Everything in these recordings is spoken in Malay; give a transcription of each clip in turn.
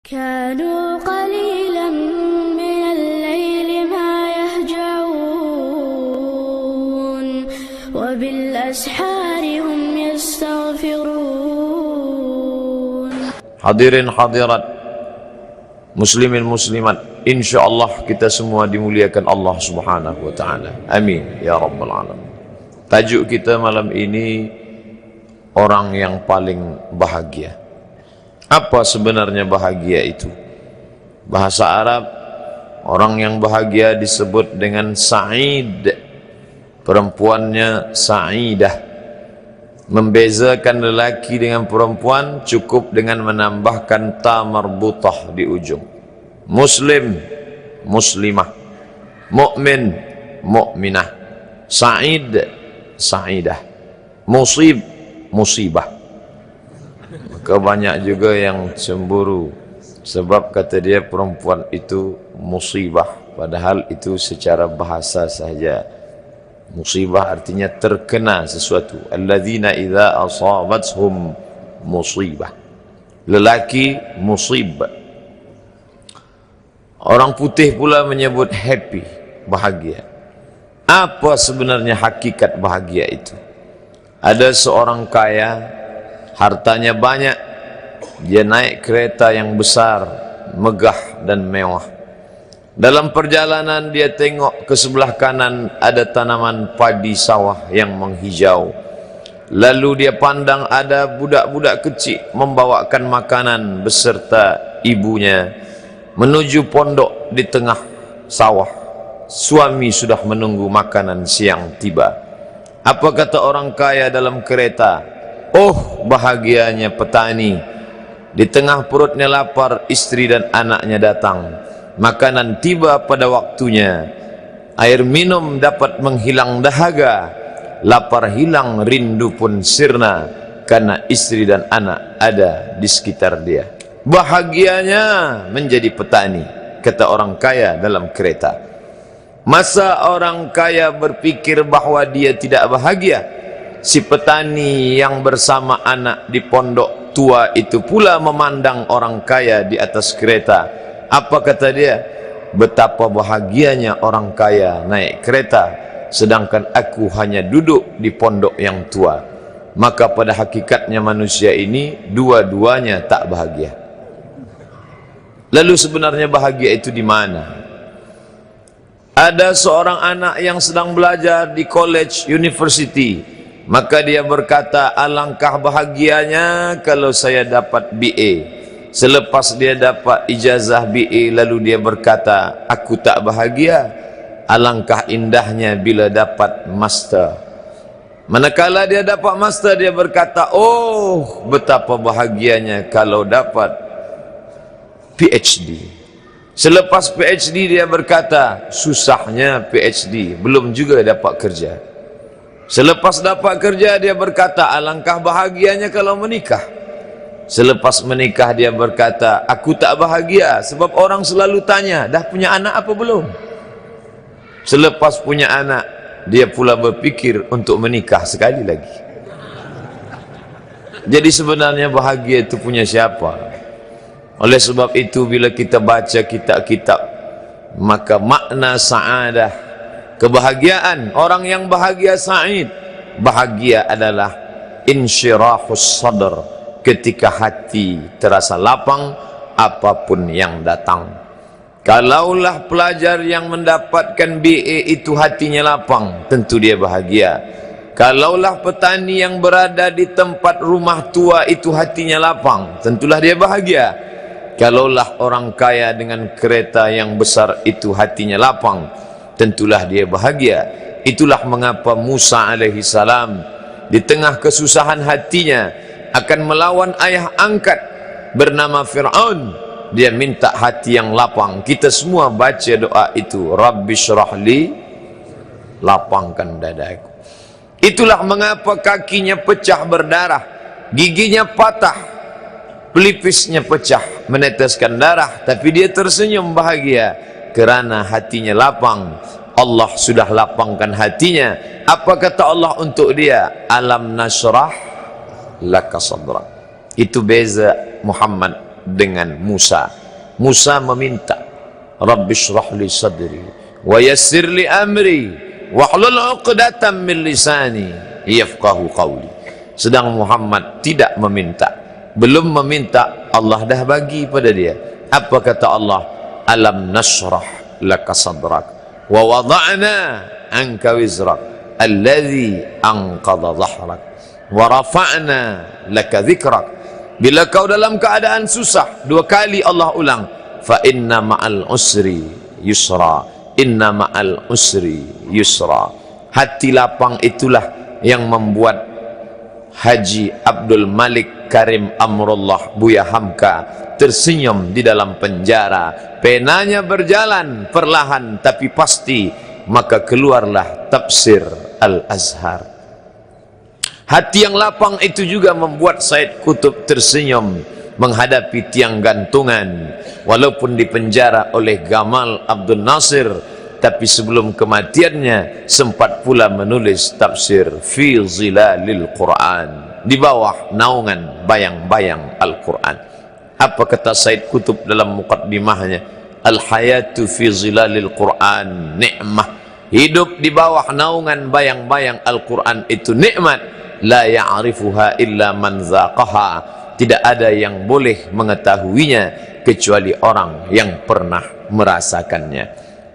كانوا قليلا من الليل ما يهجعون وبالأسحار هم يستغفرون. Hadirin hadirat, muslimin muslimat, insyaallah kita semua dimuliakan Allah Subhanahu wa taala. Amin ya rabbal alamin. Tajuk kita malam ini, orang yang paling bahagia. Apa sebenarnya bahagia itu? Bahasa Arab, orang yang bahagia disebut dengan sa'id. Perempuannya sa'idah. Membezakan lelaki dengan perempuan cukup dengan menambahkan ta marbutah di ujung. Muslim, muslimah. Mukmin, mukminah. Sa'id, sa'idah. Musib, musibah. Maka banyak juga yang cemburu sebab kata dia perempuan itu musibah, padahal itu secara bahasa sahaja. Musibah artinya terkena sesuatu. Alladzina idza asabathum musibah. Lelaki musib. Orang putih pula menyebut happy, bahagia. Apa sebenarnya hakikat bahagia itu? Ada seorang kaya, hartanya banyak, dia naik kereta yang besar, megah dan mewah. Dalam perjalanan dia tengok ke sebelah kanan ada tanaman padi sawah yang menghijau. Lalu dia pandang ada budak-budak kecil membawakan makanan beserta ibunya menuju pondok di tengah sawah. Suami sudah menunggu makanan siang tiba. Apa kata orang kaya dalam kereta? Oh, bahagianya petani. Di tengah perutnya lapar, istri dan anaknya datang. Makanan tiba pada waktunya. Air minum dapat menghilang dahaga. Lapar hilang, rindu pun sirna. Karena istri dan anak ada di sekitar dia. Bahagianya menjadi petani, kata orang kaya dalam kereta. Masa orang kaya berpikir bahwa dia tidak bahagia? Si petani yang bersama anak di pondok tua itu pula memandang orang kaya di atas kereta. Apa kata dia? Betapa bahagianya orang kaya naik kereta, sedangkan aku hanya duduk di pondok yang tua. Maka pada hakikatnya manusia ini dua-duanya tak bahagia. Lalu sebenarnya bahagia itu di mana? Ada seorang anak yang sedang belajar di college, university. Maka dia berkata, alangkah bahagianya kalau saya dapat BA. Selepas dia dapat ijazah BA, lalu dia berkata, aku tak bahagia. Alangkah indahnya bila dapat master. Manakala dia dapat master, dia berkata, oh betapa bahagianya kalau dapat PhD. Selepas PhD dia berkata, susahnya PhD, belum juga dapat kerja. Selepas dapat kerja dia berkata, alangkah bahagianya kalau menikah. Selepas menikah dia berkata, aku tak bahagia sebab orang selalu tanya, dah punya anak apa belum? Selepas punya anak, dia pula berpikir untuk menikah sekali lagi. Jadi sebenarnya bahagia itu punya siapa? Oleh sebab itu bila kita baca kitab-kitab, maka makna sa'adah, kebahagiaan, orang yang bahagia sa'id, bahagia adalah insyirahus sadr, ketika hati terasa lapang apapun yang datang. Kalaulah pelajar yang mendapatkan BA itu hatinya lapang, tentu dia bahagia. Kalaulah petani yang berada di tempat rumah tua itu hatinya lapang, tentulah dia bahagia. Kalaulah orang kaya dengan kereta yang besar itu hatinya lapang, tentulah dia bahagia. Itulah mengapa Musa alaihi salam di tengah kesusahan hatinya akan melawan ayah angkat bernama Fir'aun. Dia minta hati yang lapang. Kita semua baca doa itu, Rabbi syrahli, lapangkan dadaku. Itulah mengapa kakinya pecah berdarah, giginya patah, pelipisnya pecah meneteskan darah, tapi dia tersenyum bahagia kerana hatinya lapang. Allah sudah lapangkan hatinya. Apa kata Allah untuk dia? Alam nasrah laka sadrak. Itu beza Muhammad dengan Musa. Musa meminta, Rabbi shrah li sadri wa yassir li amri wahlul 'uqdatam min lisani yafqahu qawli. Sedang Muhammad tidak meminta, belum meminta, Allah dah bagi pada dia. Apa kata Allah? Alam nashrah laka sadrak wa wada'na anka wizrak alladhi anqadha dhahrak wa rafa'na laka dhikrak. Bila kau dalam keadaan susah, dua kali Allah ulang, fa inna ma'al usri yusra, inna ma'al usri yusra. Hati lapang itulah yang membuat Haji Abdul Malik Karim Amrullah Buya Hamka tersenyum di dalam penjara. Penanya berjalan perlahan tapi pasti, maka keluarlah tafsir Al-Azhar. Hati yang lapang itu juga membuat Said Qutb tersenyum menghadapi tiang gantungan, walaupun dipenjara oleh Gamal Abdul Nasir, tapi sebelum kematiannya sempat pula menulis tafsir fi zilalil Quran, di bawah naungan bayang-bayang Al-Quran. Apa kata Said Qutb dalam muqaddimahnya? Al-hayatu fi zilalil Quran ni'mah. Hidup di bawah naungan bayang-bayang Al-Quran itu nikmat. La ya'rifuha illa man zaqaha. Tidak ada yang boleh mengetahuinya kecuali orang yang pernah merasakannya.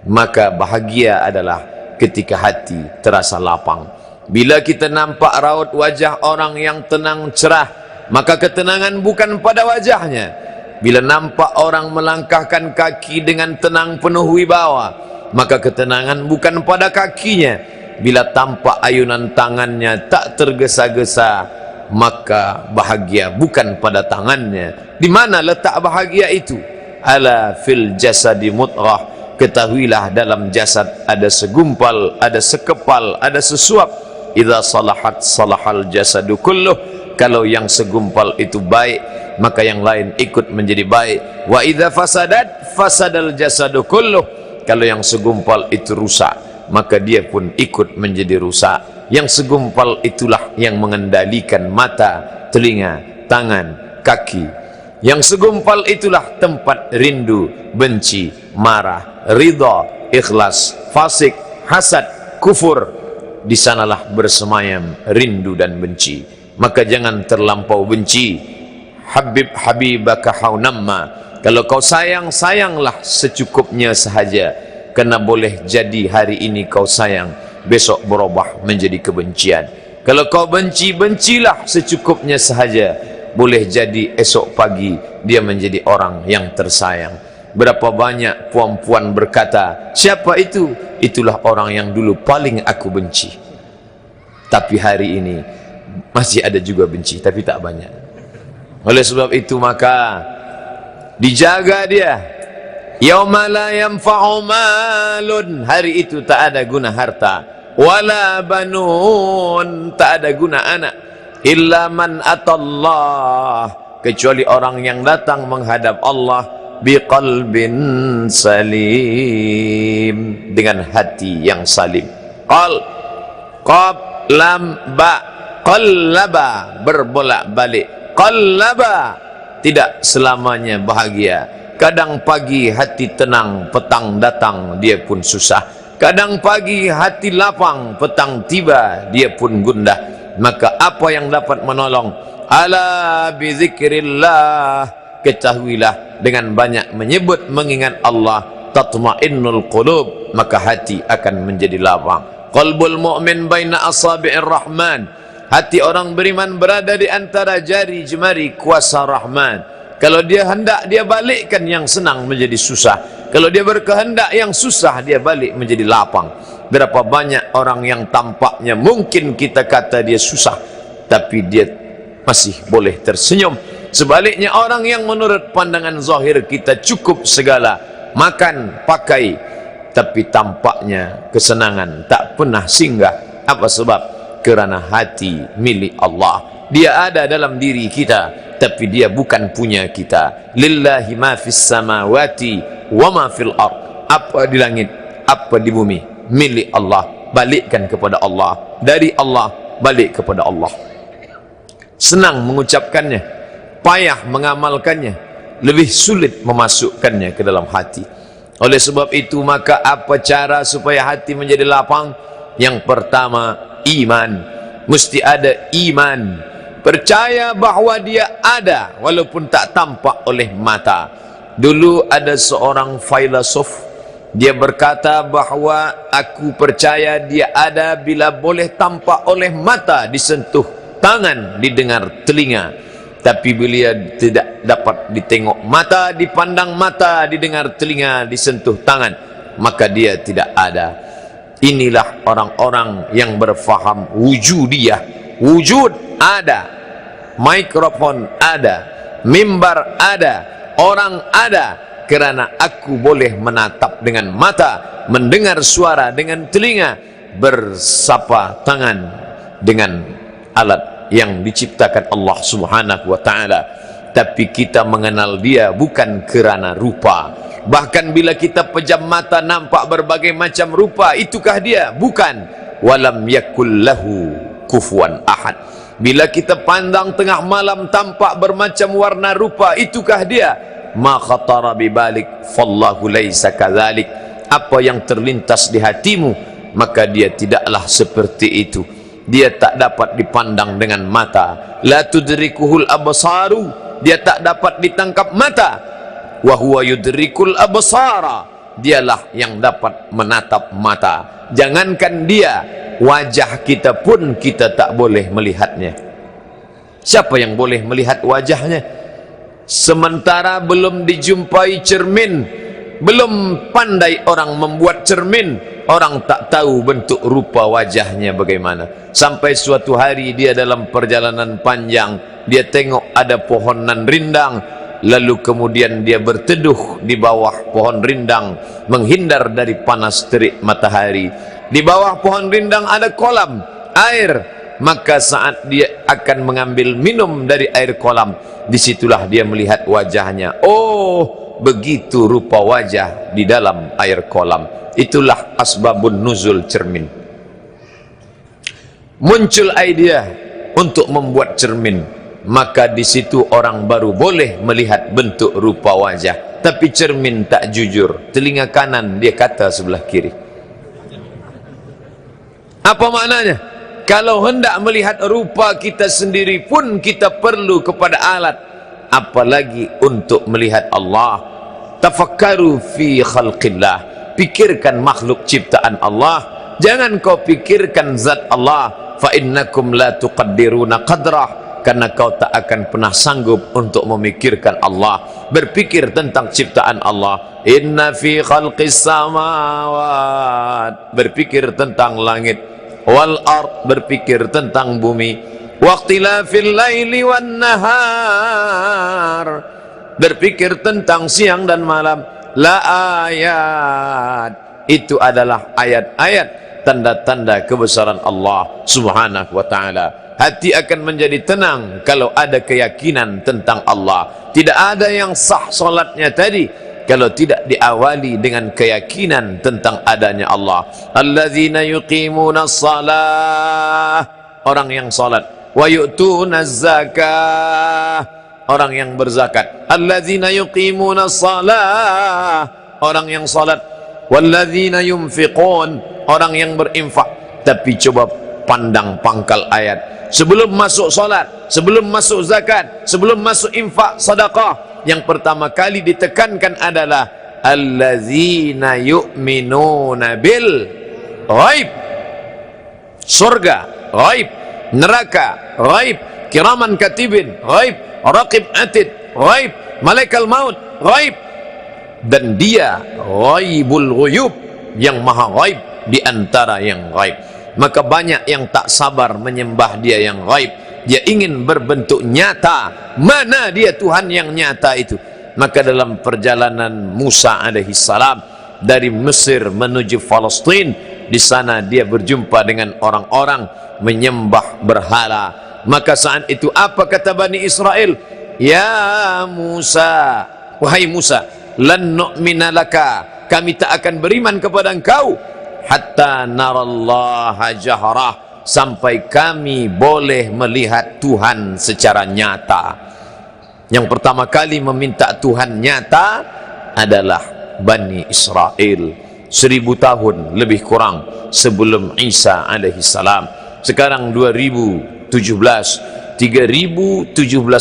Maka bahagia adalah ketika hati terasa lapang. Bila kita nampak raut wajah orang yang tenang cerah, maka ketenangan bukan pada wajahnya. Bila nampak orang melangkahkan kaki dengan tenang penuh wibawa, maka ketenangan bukan pada kakinya. Bila tampak ayunan tangannya tak tergesa-gesa, maka bahagia bukan pada tangannya. Di mana letak bahagia itu? Ala fil jasadi mudghah. Ketahuilah dalam jasad ada segumpal, ada sekepal, ada sesuap. Idza salahat salahal jasadu kulluh. Kalau yang segumpal itu baik, maka yang lain ikut menjadi baik. Wa idza fasadat fasadal jasadu kulluh. Kalau yang segumpal itu rusak, maka dia pun ikut menjadi rusak. Yang segumpal itulah yang mengendalikan mata, telinga, tangan, kaki. Yang segumpal itulah tempat rindu, benci, marah, ridha, ikhlas, fasik, hasad, kufur. Di sanalah bersemayam rindu dan benci. Maka jangan terlampau benci. Habib habibaka haunamma. Kalau kau sayang, sayanglah secukupnya sahaja. Karena boleh jadi hari ini kau sayang, besok berubah menjadi kebencian. Kalau kau benci, bencilah secukupnya sahaja. Boleh jadi esok pagi dia menjadi orang yang tersayang. Berapa banyak puan-puan berkata, siapa itu? Itulah orang yang dulu paling aku benci. Tapi hari ini masih ada juga benci, tapi tak banyak. Oleh sebab itu maka dijaga dia. Yauma la yanfa'u malun, hari itu tak ada guna harta, wala banun, tak ada guna anak, illa man atallah, kecuali orang yang datang menghadap Allah biqalbin salim, dengan hati yang salim. Qaf lam ba, qallaba, berbolak-balik. Qallaba, tidak selamanya bahagia. Kadang pagi hati tenang, petang datang dia pun susah. Kadang pagi hati lapang, petang tiba dia pun gundah. Maka apa yang dapat menolong? Ala bizikrillah, ketahuilah dengan banyak menyebut mengingat Allah, tatmainnul qulub, maka hati akan menjadi lapang. Qalbul mu'min baina asabi'ir rahman, hati orang beriman berada di antara jari jemari kuasa Rahman. Kalau dia hendak, dia balikkan yang senang menjadi susah. Kalau dia berkehendak yang susah, dia balik menjadi lapang. Berapa banyak orang yang tampaknya mungkin kita kata dia susah, tapi dia masih boleh tersenyum. Sebaliknya orang yang menurut pandangan zahir kita cukup segala, makan, pakai, tapi tampaknya kesenangan tak pernah singgah. Apa sebab? Kerana hati milik Allah. Dia ada dalam diri kita, tapi dia bukan punya kita. Lillahi ma fis samawati wa ma fil ard. Apa di langit, apa di bumi, milik Allah. Balikkan kepada Allah. Dari Allah, balik kepada Allah. Senang mengucapkannya, payah mengamalkannya. lebih sulit memasukkannya ke dalam hati. Oleh sebab itu, maka apa cara supaya hati menjadi lapang? Yang pertama, iman. Mesti ada iman, percaya bahawa dia ada walaupun tak tampak oleh mata. Dulu ada seorang filosof, dia berkata bahawa aku percaya dia ada bila boleh tampak oleh mata, disentuh tangan, didengar telinga. Tapi bila tidak dapat ditengok mata, dipandang mata, didengar telinga, disentuh tangan, maka dia tidak ada. Inilah orang-orang yang berfaham wujudiyah. Wujud ada, mikrofon ada, mimbar ada, orang ada, kerana aku boleh menatap dengan mata, mendengar suara dengan telinga, bersapa tangan dengan alat yang diciptakan Allah Subhanahu wa ta'ala. Tapi kita mengenal dia bukan kerana rupa. Bahkan bila kita pejam mata nampak berbagai macam rupa, itukah dia? Bukan. Walam yakul lahu kufuwan ahad. Bila kita pandang tengah malam tampak bermacam warna rupa, itukah dia? Ma khatara bibalik fallahu laysa kadzalik. Apa yang terlintas di hatimu, maka dia tidaklah seperti itu. Dia tak dapat dipandang dengan mata. La tudrikuhul absaru, dia tak dapat ditangkap mata. Wa huwa yudrikul absara, dialah yang dapat menatap mata. Jangankan dia, wajah kita pun kita tak boleh melihatnya. Siapa yang boleh melihat wajahnya? Sementara belum dijumpai cermin, belum pandai orang membuat cermin, orang tak tahu bentuk rupa wajahnya bagaimana. Sampai suatu hari dia dalam perjalanan panjang, dia tengok ada pohonan rindang. Lalu kemudian dia berteduh di bawah pohon rindang, menghindar dari panas terik matahari. Di bawah pohon rindang ada kolam air. Maka saat dia akan mengambil minum dari air kolam, disitulah dia melihat wajahnya. Oh, begitu rupa wajah di dalam air kolam. Itulah asbabun nuzul cermin. Muncul idea untuk membuat cermin. Maka di situ orang baru boleh melihat bentuk rupa wajah. Tapi cermin tak jujur. Telinga kanan dia kata sebelah kiri. Apa maknanya? Kalau hendak melihat rupa kita sendiri pun kita perlu kepada alat, apalagi untuk melihat Allah. Tafakkaru fi khalqillah. Pikirkan makhluk ciptaan Allah. Jangan kau pikirkan zat Allah. Fa innakum la tuqaddiruna qadrah. Karena kau tak akan pernah sanggup untuk memikirkan Allah. Berpikir tentang ciptaan Allah. Inna fi khalqis samawat, berpikir tentang langit. Wal ard, berpikir tentang bumi. Waqtilafil laili wan nahar, berpikir tentang siang dan malam. La ayat, itu adalah ayat-ayat, tanda-tanda kebesaran Allah Subhanahu wa ta'ala. Hati akan menjadi tenang kalau ada keyakinan tentang Allah. Tidak ada yang sah solatnya tadi kalau tidak diawali dengan keyakinan tentang adanya Allah. Alladzina yuqimuna shalah, orang yang salat. Wa yu'tuna zakah, orang yang berzakat. Alladzina yuqimuna shalah, orang yang salat. Walladzina yunfiqun, orang yang berinfak. Tapi coba pandang pangkal ayat. Sebelum masuk solat, sebelum masuk zakat, sebelum masuk infak, sedekah, yang pertama kali ditekankan adalah allazina yu'minuna bil ghaib. Surga ghaib, neraka ghaib, kiraman katibin ghaib, raqib atid ghaib, malaikat maut ghaib. Dan dia ghaibul ghuyub, yang maha ghaib di antara yang ghaib. Maka banyak yang tak sabar menyembah dia yang ghaib. Dia ingin berbentuk nyata. Mana dia Tuhan yang nyata itu? Maka dalam perjalanan Musa alaihi salam dari Mesir menuju Palestin, di sana dia berjumpa dengan orang-orang menyembah berhala. Maka saat itu apa kata Bani Israel? Ya Musa, wahai Musa, lan nu'mina laka, kami tak akan beriman kepada engkau hatta narallaha jahrah, sampai kami boleh melihat Tuhan secara nyata. Yang pertama kali meminta Tuhan nyata adalah Bani Israel 1000 tahun lebih kurang sebelum Isa alaihi salam. Sekarang 2017, 3017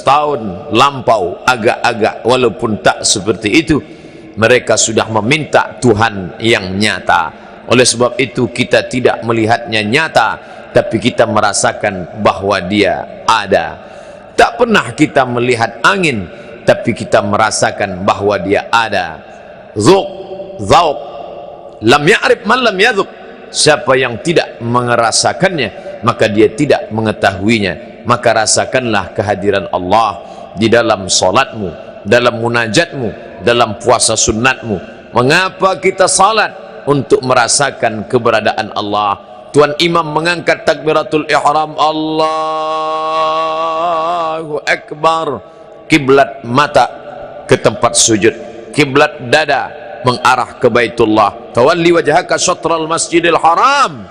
tahun lampau agak-agak, walaupun tak seperti itu, mereka sudah meminta Tuhan yang nyata. Oleh sebab itu kita tidak melihatnya nyata, tapi kita merasakan bahwa dia ada. Tak pernah kita melihat angin, tapi kita merasakan bahwa dia ada. Zuq, zauq, lam ya'rif man lam yadhuq. Siapa yang tidak merasakannya, maka dia tidak mengetahuinya. Maka rasakanlah kehadiran Allah di dalam salatmu, dalam munajatmu, dalam puasa sunnatmu. Mengapa kita salat? Untuk merasakan keberadaan Allah. Tuan Imam mengangkat takbiratul ihram, Allahu Akbar. Kiblat mata ke tempat sujud, kiblat dada mengarah ke Baitullah. Tawalli wajhaka syatral masjidil haram.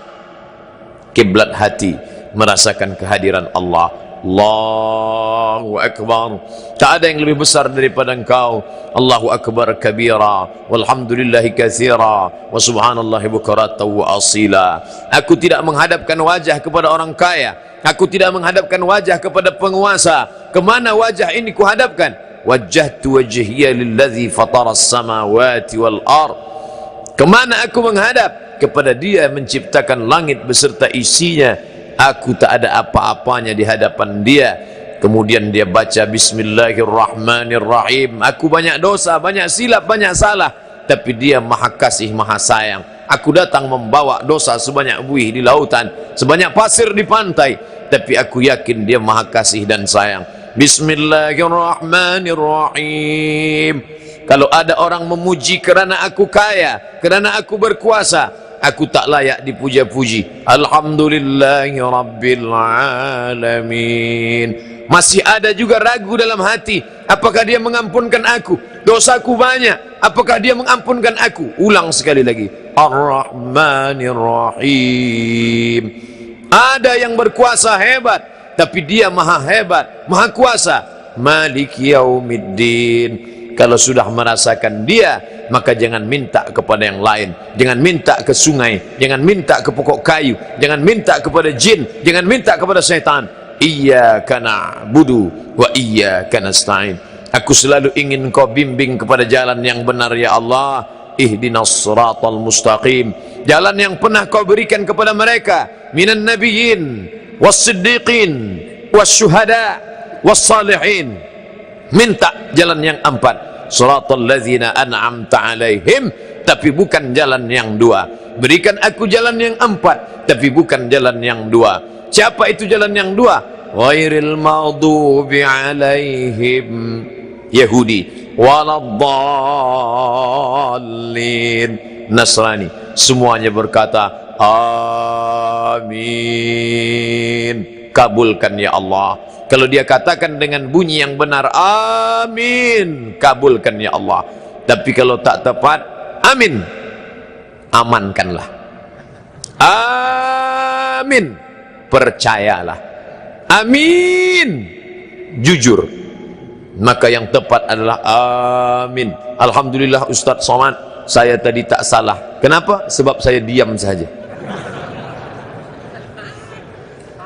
Kiblat hati merasakan kehadiran Allah. Allahu Akbar. Tak ada yang lebih besar daripada engkau. Allahu Akbar kabira, walhamdulillahi katsira, wa subhanallahi bukratan wa asila. Aku tidak menghadapkan wajah kepada orang kaya, aku tidak menghadapkan wajah kepada penguasa. Kemana wajah ini kuhadapkan? Wajjahtu wajhiya lillazi fatara as-samawati wal ard. Kemana aku menghadap? Kepada Dia menciptakan langit beserta isinya. Aku tak ada apa-apanya di hadapan Dia. Kemudian dia baca Bismillahirrahmanirrahim. Aku banyak dosa, banyak silap, banyak salah, tapi Dia maha kasih, maha sayang. Aku datang membawa dosa sebanyak buih di lautan, sebanyak pasir di pantai, tapi aku yakin Dia maha kasih dan sayang. Bismillahirrahmanirrahim. Kalau ada orang memuji kerana aku kaya, kerana aku berkuasa, aku tak layak dipuja-puji. Alhamdulillahi Rabbil Alamin. Masih ada juga ragu dalam hati, apakah Dia mengampunkan aku? Dosaku banyak, apakah Dia mengampunkan aku? Ulang sekali lagi, Ar-Rahmanir-Rahim. Ada yang berkuasa hebat, tapi Dia maha hebat, maha kuasa. Maliki Yaumiddin. Kalau sudah merasakan Dia, maka jangan minta kepada yang lain. Jangan minta ke sungai, jangan minta ke pokok kayu, jangan minta kepada jin, jangan minta kepada syaitan. Iyyaka na'budu wa iyyaka nasta'in. Aku selalu ingin Kau bimbing kepada jalan yang benar ya Allah. Ihdinas siratal mustaqim. Jalan yang pernah Kau berikan kepada mereka, minan nabiyyin was-siddiqin was-syuhada was-salihin. Minta jalan yang 4, siratal ladzina an'amta alaihim, tapi bukan jalan yang 2. Berikan aku jalan yang 4, tapi bukan jalan yang 2. Siapa itu jalan yang 2? Ghairil maghdubi alaihim, Yahudi, waladdallin, Nasrani. Semuanya berkata amin. Kabulkan ya Allah. Kalau dia katakan dengan bunyi yang benar, amin, kabulkan ya Allah. Tapi kalau tak tepat, amin, amankanlah. Amin, percayalah. Amin, jujur. Maka yang tepat adalah amin. Alhamdulillah Ustaz Somad, saya tadi tak salah. Kenapa? Sebab saya diam saja.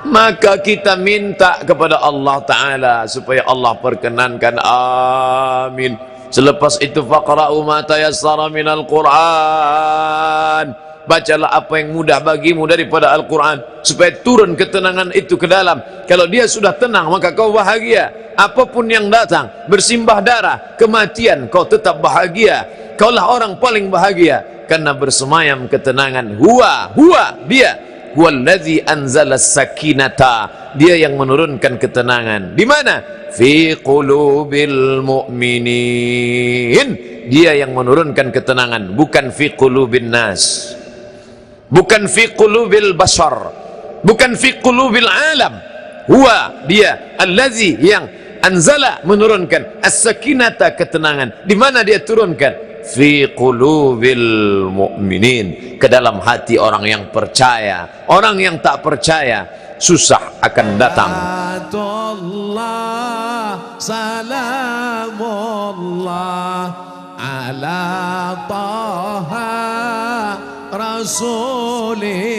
Maka kita minta kepada Allah Ta'ala supaya Allah perkenankan, amin. Selepas itu faqra'u ma tayassara minal Qur'an. Bacalah apa yang mudah bagimu daripada Al-Quran, supaya turun ketenangan itu ke dalam. Kalau dia sudah tenang, maka kau bahagia. Apapun yang datang, bersimbah darah, kematian, kau tetap bahagia. Kaulah orang paling bahagia, karena bersemayam ketenangan. Huwa, dia. Huwallazi anzala sakinata. Dia yang menurunkan ketenangan. Di mana? Fi qulubil mu'minin. Dia yang menurunkan ketenangan, bukan fi qulubin nas, bukan fi qulubil bashar, bukan fi qulubil alam. Huwa, dia, allazi, yang anzala, menurunkan, as-sakinata, ketenangan. Di mana dia turunkan? Fi qulubil mu'minin, ke dalam hati orang yang percaya. Orang yang tak percaya, susah akan datang. salamullah ala taha rasulillah.